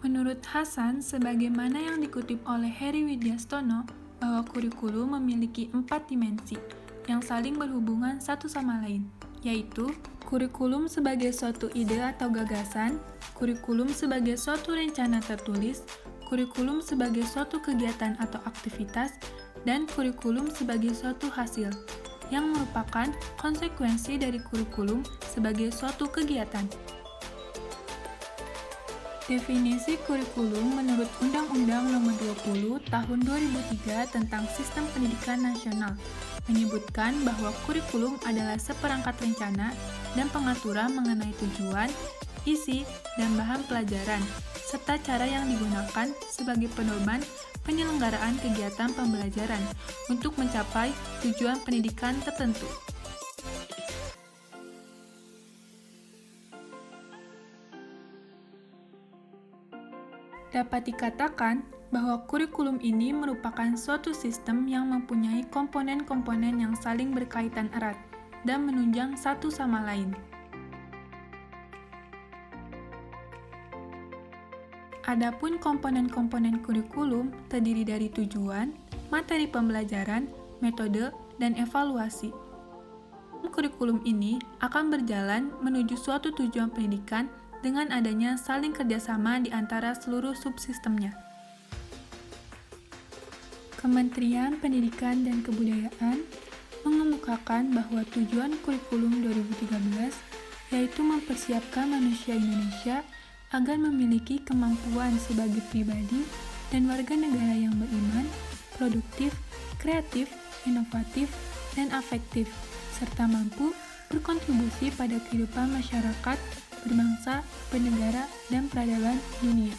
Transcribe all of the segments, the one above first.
Menurut Hasan, sebagaimana yang dikutip oleh Heri Widyastono, bahwa kurikulum memiliki 4 dimensi yang saling berhubungan satu sama lain, yaitu kurikulum sebagai suatu ide atau gagasan, kurikulum sebagai suatu rencana tertulis, kurikulum sebagai suatu kegiatan atau aktivitas, dan kurikulum sebagai suatu hasil, yang merupakan konsekuensi dari kurikulum sebagai suatu kegiatan. Definisi kurikulum menurut Undang-Undang Nomor 20 Tahun 2003 tentang Sistem Pendidikan Nasional menyebutkan bahwa kurikulum adalah seperangkat rencana dan pengaturan mengenai tujuan, isi, dan bahan pelajaran, serta cara yang digunakan sebagai pedoman penyelenggaraan kegiatan pembelajaran untuk mencapai tujuan pendidikan tertentu. Dapat dikatakan bahwa kurikulum ini merupakan suatu sistem yang mempunyai komponen-komponen yang saling berkaitan erat dan menunjang satu sama lain. Adapun komponen-komponen kurikulum terdiri dari tujuan, materi pembelajaran, metode, dan evaluasi. Kurikulum ini akan berjalan menuju suatu tujuan pendidikan dengan adanya saling kerjasama di antara seluruh subsistemnya. Kementerian Pendidikan dan Kebudayaan mengemukakan bahwa tujuan kurikulum 2013 yaitu mempersiapkan manusia Indonesia agar memiliki kemampuan sebagai pribadi dan warga negara yang beriman, produktif, kreatif, inovatif, dan afektif, serta mampu berkontribusi pada kehidupan masyarakat, berbangsa, bernegara, dan peradaban dunia.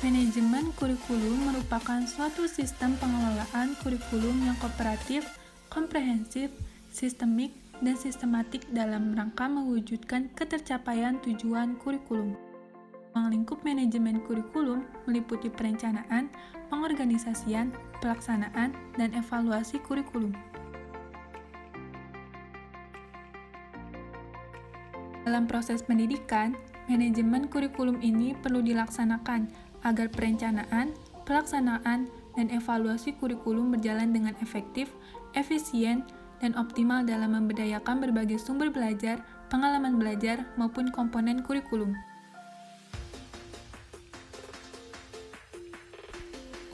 Manajemen kurikulum merupakan suatu sistem pengelolaan kurikulum yang kooperatif, komprehensif, sistemik, dan sistematik dalam rangka mewujudkan ketercapaian tujuan kurikulum. Ruang lingkup manajemen kurikulum meliputi perencanaan, pengorganisasian, pelaksanaan, dan evaluasi kurikulum. Dalam proses pendidikan, manajemen kurikulum ini perlu dilaksanakan agar perencanaan, pelaksanaan, dan evaluasi kurikulum berjalan dengan efektif, efisien, dan optimal dalam memberdayakan berbagai sumber belajar, pengalaman belajar, maupun komponen kurikulum.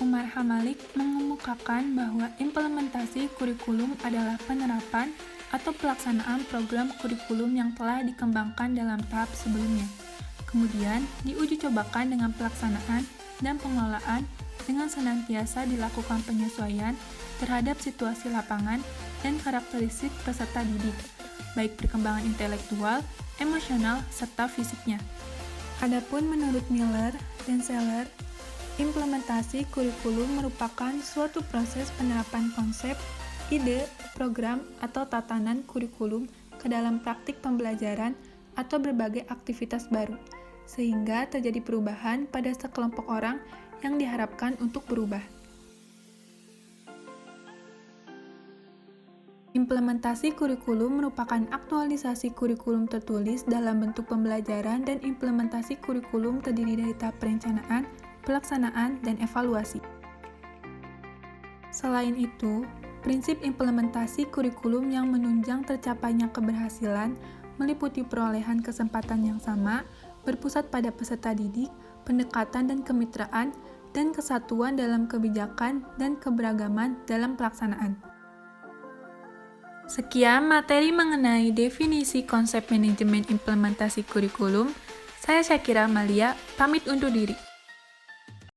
Umar Hamalik mengemukakan bahwa implementasi kurikulum adalah penerapan atau pelaksanaan program kurikulum yang telah dikembangkan dalam tahap sebelumnya, kemudian diuji cobakan dengan pelaksanaan dan pengelolaan dengan senantiasa dilakukan penyesuaian terhadap situasi lapangan dan karakteristik peserta didik, baik perkembangan intelektual, emosional, serta fisiknya. Adapun menurut Miller dan Seller, implementasi kurikulum merupakan suatu proses penerapan konsep, ide, program, atau tatanan kurikulum ke dalam praktik pembelajaran atau berbagai aktivitas baru, sehingga terjadi perubahan pada sekelompok orang yang diharapkan untuk berubah. Implementasi kurikulum merupakan aktualisasi kurikulum tertulis dalam bentuk pembelajaran, dan implementasi kurikulum terdiri dari tahap perencanaan, pelaksanaan, dan evaluasi. Selain itu, prinsip implementasi kurikulum yang menunjang tercapainya keberhasilan meliputi perolehan kesempatan yang sama, berpusat pada peserta didik, pendekatan dan kemitraan, dan kesatuan dalam kebijakan dan keberagaman dalam pelaksanaan. Sekian materi mengenai definisi konsep manajemen implementasi kurikulum. Saya Syakira Amalia, pamit undur diri.